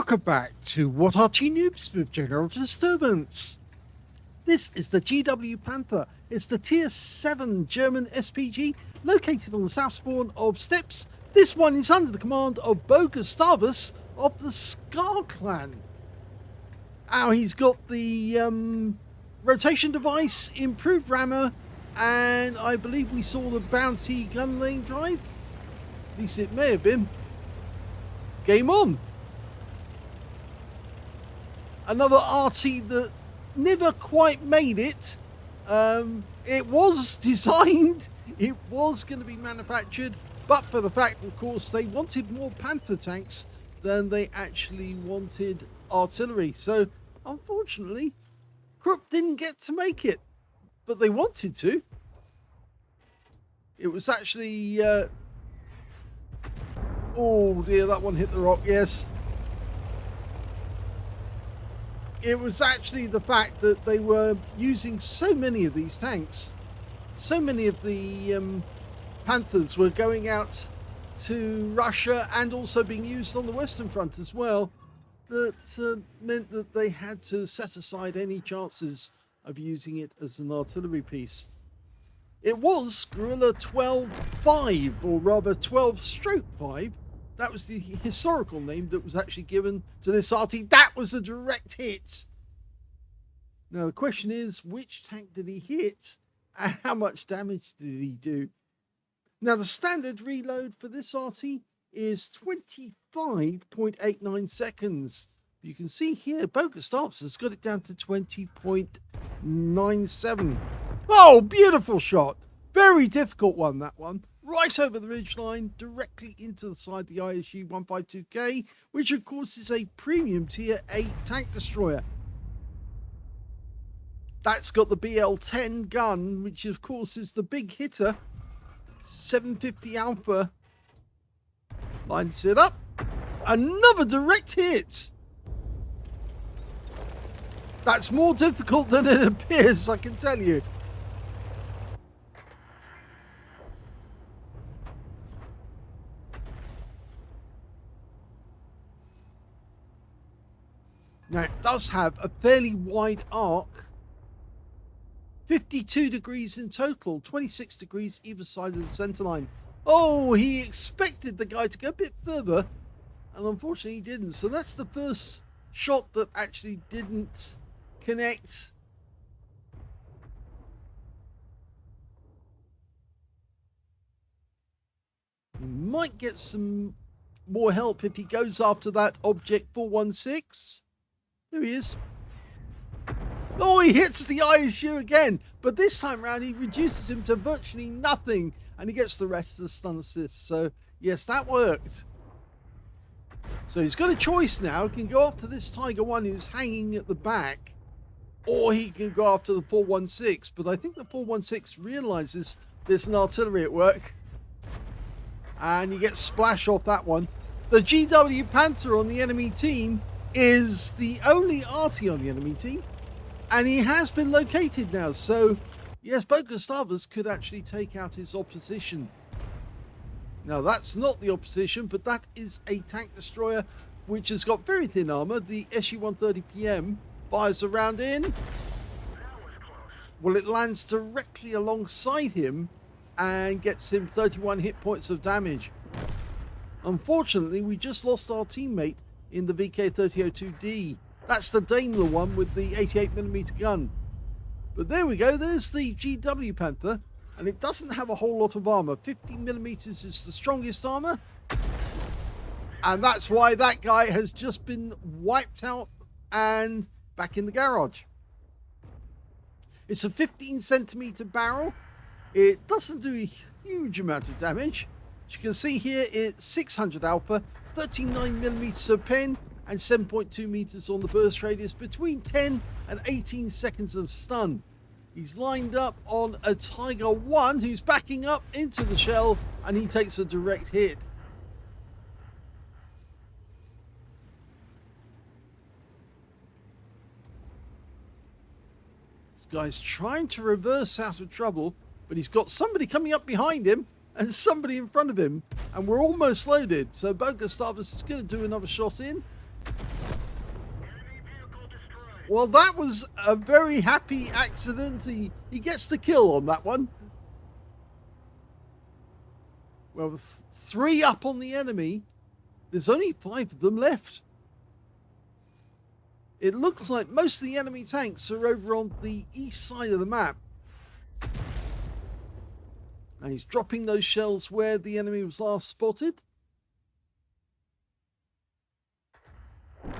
Welcome back to What Are Noobs with General Disturbance. This is the GW Panther. It's the Tier 7 German SPG located on the south spawn of Steps. This one is under the command of BoGustavus of the SKARR clan. Now he's got the rotation device, improved rammer, and I believe we saw the bounty gun lane drive. At least it may have been. Game on. Another Arty that never quite made it. It was designed, it was going to be manufactured, but for the fact, of course, they wanted more Panther tanks than they actually wanted artillery. So, unfortunately, Krupp didn't get to make it, but they wanted to. It was actually... oh dear, that one hit the rock, yes. It was actually the fact that they were using so many of these tanks. So many of the Panthers were going out to Russia and also being used on the Western Front as well. That meant that they had to set aside any chances of using it as an artillery piece. It was Guerrilla 12-5, or rather 12-5. That was the historical name that was actually given to this Arty. That was a direct hit. Now the question is, which tank did he hit and how much damage did he do? Now the standard reload for this Arty is 25.89 seconds. You can see here, BoGustavus has got it down to 20.97. Oh, beautiful shot. Very difficult one, that one. Right over the ridgeline, directly into the side of the ISU 152K, which of course is a premium tier 8 tank destroyer. That's got the BL-10 gun, which of course is the big hitter. 750 Alpha. Lines it up. Another direct hit. That's more difficult than it appears, I can tell you. Now, it does have a fairly wide arc. 52 degrees in total, 26 degrees either side of the center line. Oh, he expected the guy to go a bit further, and unfortunately he didn't. So that's the first shot that actually didn't connect. He might get some more help if he goes after that object 416. There he is. Oh, he hits the ISU again, but this time round he reduces him to virtually nothing and he gets the rest of the stun assist. So yes, that worked. So he's got a choice now. He can go after this Tiger 1 who's hanging at the back, or he can go after the 416, but I think the 416 realizes there's an artillery at work and he gets splash off that one. The GW Panther on the enemy team is the only Arty on the enemy team, and he has been located now. So yes, BoGustavus could actually take out his opposition. Now that's not the opposition, but that is a tank destroyer which has got very thin armor. The SU-130 PM fires a round in. Well, it lands directly alongside him and gets him 31 hit points of damage. Unfortunately, we just lost our teammate in the VK3002D. That's the Daimler one with the 88mm gun. But there we go, there's the GW Panther, and it doesn't have a whole lot of armor. 50mm is the strongest armor, and that's why that guy has just been wiped out and back in the garage. It's a 15cm barrel. It doesn't do a huge amount of damage. As you can see here, it's 600 Alpha, 39mm of pen, and 7.2 meters on the burst radius, between 10 and 18 seconds of stun. He's lined up on a Tiger 1 who's backing up into the shell, and he takes a direct hit. This guy's trying to reverse out of trouble, but he's got somebody coming up behind him and somebody in front of him, and we're almost loaded. So BoGustavus is going to do another shot in. Well, that was a very happy accident. He gets the kill on that one. Well, with 3 up on the enemy, there's only 5 of them left. It looks like most of the enemy tanks are over on the east side of the map. And he's dropping those shells where the enemy was last spotted.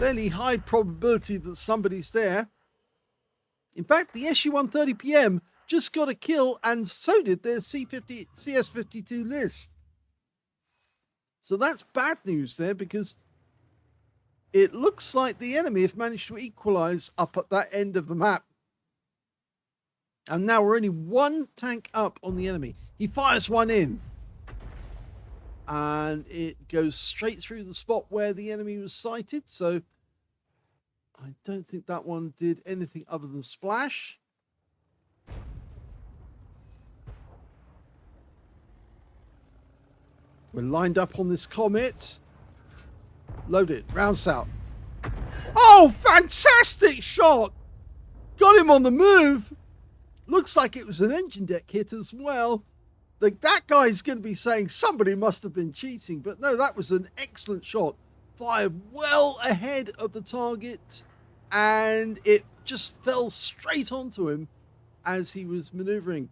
Fairly high probability that somebody's there. In fact, the SU-130PM just got a kill, and so did their CS-52 Liz. So that's bad news there, because it looks like the enemy have managed to equalize up at that end of the map. And now we're only 1 tank up on the enemy. He fires one in. And it goes straight through the spot where the enemy was sighted. So I don't think that one did anything other than splash. We're lined up on this Comet. Load it. Rounds out. Oh, fantastic shot! Got him on the move. Looks like it was an engine deck hit as well. That guy's going to be saying somebody must have been cheating. But no, that was an excellent shot. Fired well ahead of the target. And it just fell straight onto him as he was maneuvering.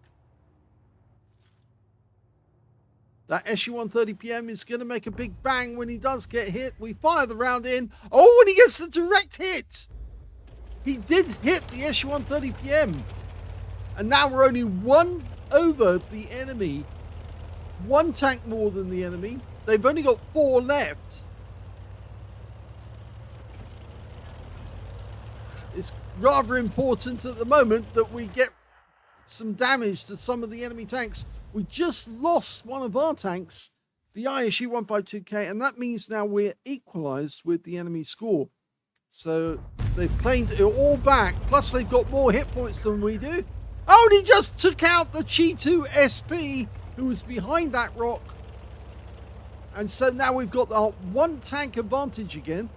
That SU-130PM is going to make a big bang when he does get hit. We fire the round in. Oh, and he gets the direct hit. He did hit the SU-130PM. And now we're only 1 over the enemy. 1 tank more than the enemy. They've only got 4 left. It's rather important at the moment that we get some damage to some of the enemy tanks. We just lost one of our tanks, the ISU 152K, and that means now we're equalized with the enemy score. So they've claimed it all back, plus they've got more hit points than we do. Oh, and he just took out the Chi-2 SP, who was behind that rock. And so now we've got the 1 tank advantage again.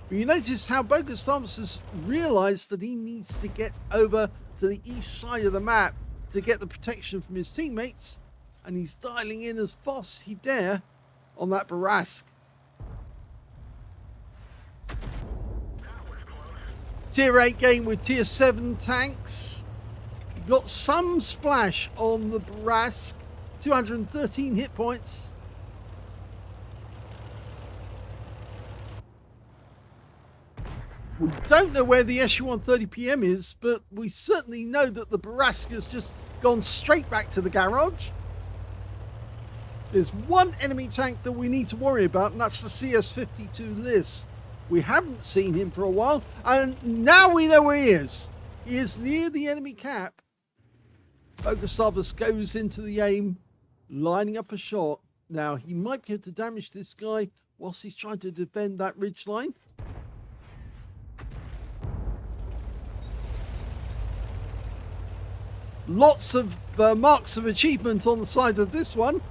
But you notice how BoGustavus has realized that he needs to get over to the east side of the map to get the protection from his teammates, and he's dialing in as fast as he dare on that Barask. Tier 8 game with Tier 7 tanks. Got some splash on the Barask. 213 hit points. We don't know where the SU-130PM is, but we certainly know that the Barask has just gone straight back to the garage. There's 1 enemy tank that we need to worry about, and that's the CS-52 Liz. We haven't seen him for a while, and now we know where he is. He is near the enemy cap. BoGustavus goes into the aim, lining up a shot. Now, he might be able to damage this guy whilst he's trying to defend that ridge line. Lots of marks of achievement on the side of this one.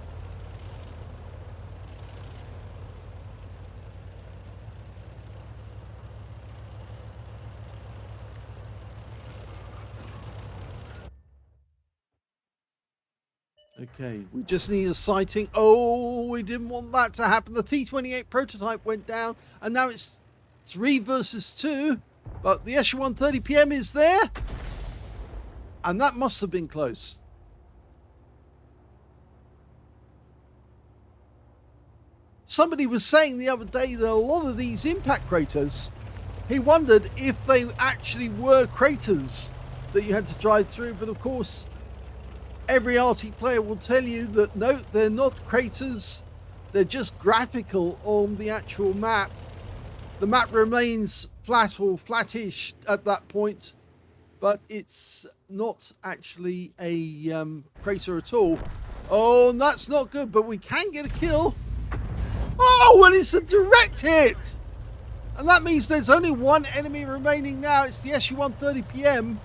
Okay, we just need a sighting. Oh, we didn't want that to happen. The T-28 prototype went down, and now it's 3 versus 2. But the SU-130PM is there. And that must have been close. Somebody was saying the other day that a lot of these impact craters, he wondered if they actually were craters that you had to drive through. But of course, every Arty player will tell you that no, they're not craters. They're just graphical on the actual map. The map remains flat or flattish at that point, but it's not actually a crater at all. Oh, and that's not good, but we can get a kill. Oh, and it's a direct hit. And that means there's only 1 enemy remaining now. It's the SU-130PM.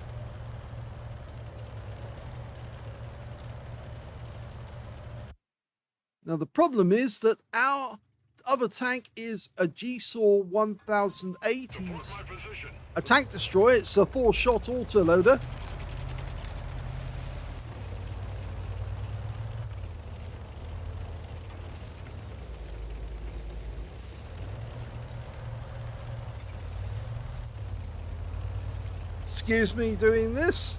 Now, the problem is that our other tank is a GSAW 1008. He's a tank destroyer. It's a 4-shot autoloader. Excuse me doing this.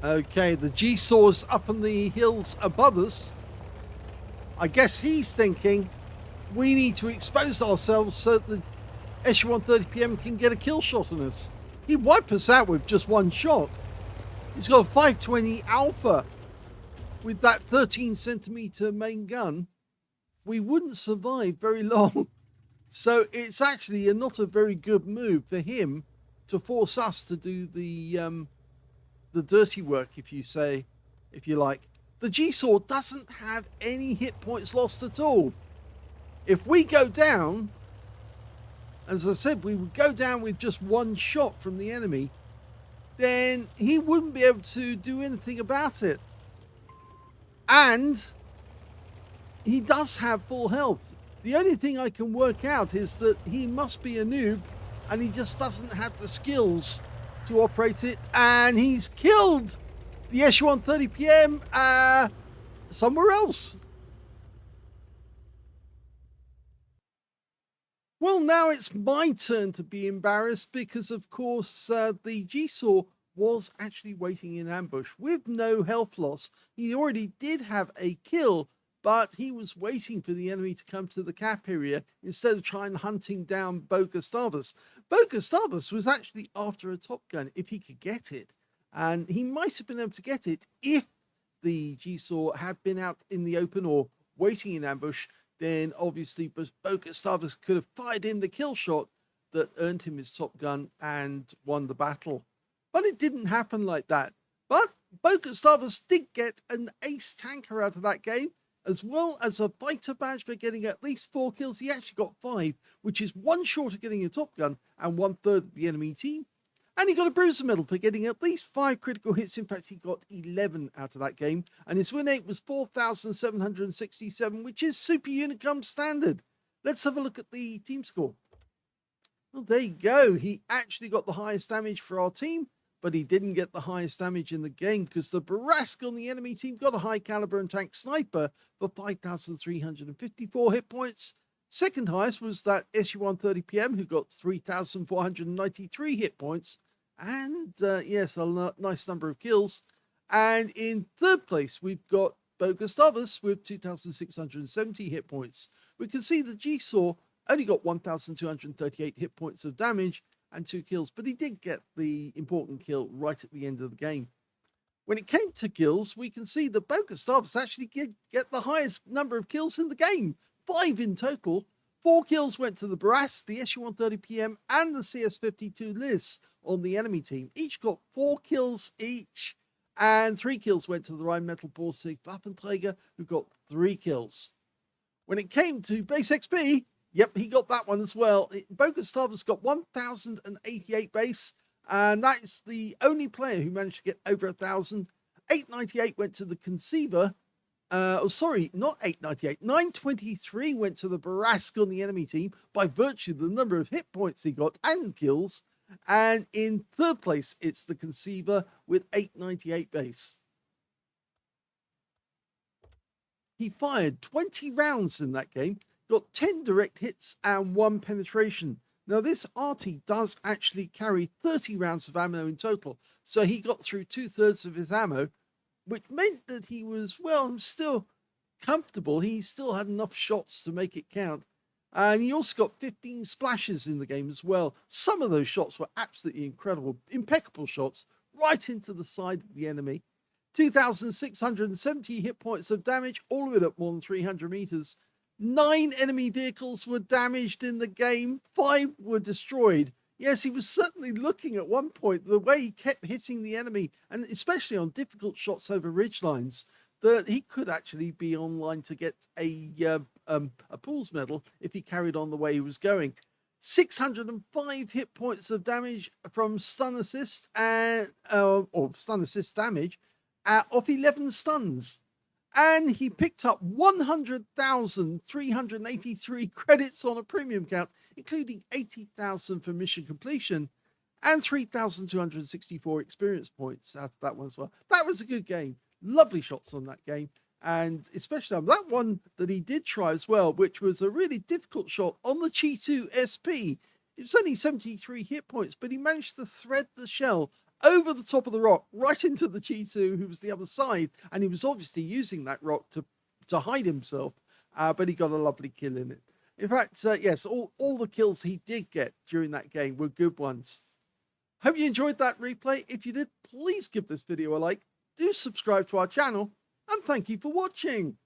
Okay, the GSAW's up in the hills above us. I guess he's thinking we need to expose ourselves so that the Echelon 30 PM can get a kill shot on us. He'd wipe us out with just one shot. He's got a 520 Alpha with that 13cm main gun. We wouldn't survive very long. So it's actually not a very good move for him to force us to do the dirty work, if you like. The GSAW doesn't have any hit points lost at all. If we go down, as I said, we would go down with just one shot from the enemy, then he wouldn't be able to do anything about it. And he does have full health. The only thing I can work out is that he must be a noob and he just doesn't have the skills to operate it, and he's killed the Echelon 30 PM somewhere else. Well, now it's my turn to be embarrassed because, of course, the GSAW was actually waiting in ambush with no health loss. He already did have a kill, but he was waiting for the enemy to come to the cap area instead of trying hunting down BoGustavus. BoGustavus was actually after a top gun if he could get it, and he might have been able to get it if the GSAW had been out in the open or waiting in ambush. Then obviously BoGustavus could have fired in the kill shot that earned him his top gun and won the battle. But it didn't happen like that. But BoGustavus did get an ace tanker out of that game, as well as a fighter badge for getting at least 4 kills. He actually got 5, which is 1 short of getting a top gun and 1/3 of the enemy team. And he got a bruiser medal for getting at least 5 critical hits. In fact, he got 11 out of that game. And his win rate was 4,767, which is super unicum standard. Let's have a look at the team score. Well, there you go. He actually got the highest damage for our team, but he didn't get the highest damage in the game because the Barask on the enemy team got a high caliber and tank sniper for 5,354 hit points. Second highest was that SU-1 30 PM who got 3,493 hit points. And yes, a nice number of kills. And in third place, we've got BoGustavus with 2,670 hit points. We can see the GSAW only got 1,238 hit points of damage and 2 kills, but he did get the important kill right at the end of the game. When it came to kills, we can see that BoGustavus actually get the highest number of kills in the game, 5 in total. 4 kills went to the Brass, the SU-1 30 PM, and the CS-52 Liz on the enemy team. Each got 4 kills each, and 3 kills went to the Rheinmetall Borsig Waffenträger, who got 3 kills. When it came to base XP, yep, he got that one as well. BoGustavus got 1,088 base, and that's the only player who managed to get over 1,000. 898 went to the Conceiver. Not 898. 923 went to the Barask on the enemy team by virtue of the number of hit points he got and kills. And in third place, it's the Conceiver with 898 base. He fired 20 rounds in that game, got 10 direct hits and 1 penetration. Now, this Arty does actually carry 30 rounds of ammo in total, so he got through 2/3 of his ammo, which meant that he was, well, still comfortable. He still had enough shots to make it count. And he also got 15 splashes in the game as well. Some of those shots were absolutely incredible, impeccable shots right into the side of the enemy. 2,670 hit points of damage, all of it at more than 300 meters. 9 enemy vehicles were damaged in the game. 5 were destroyed. Yes, he was certainly looking at one point, the way he kept hitting the enemy, and especially on difficult shots over ridge lines, that he could actually be online to get a Pools medal if he carried on the way he was going. 605 hit points of damage from stun assist and or stun assist damage of 11 stuns. And he picked up 100,383 credits on a premium count, including 80,000 for mission completion and 3,264 experience points out of that one as well. That was a good game. Lovely shots on that game. And especially on that one that he did try as well, which was a really difficult shot on the Chi2 SP. It was only 73 hit points, but he managed to thread the shell over the top of the rock, right into the Chi2, who was the other side. And he was obviously using that rock to hide himself, but he got a lovely kill in it. In fact, yes, all the kills he did get during that game were good ones. Hope you enjoyed that replay. If you did, please give this video a like, do subscribe to our channel, and thank you for watching.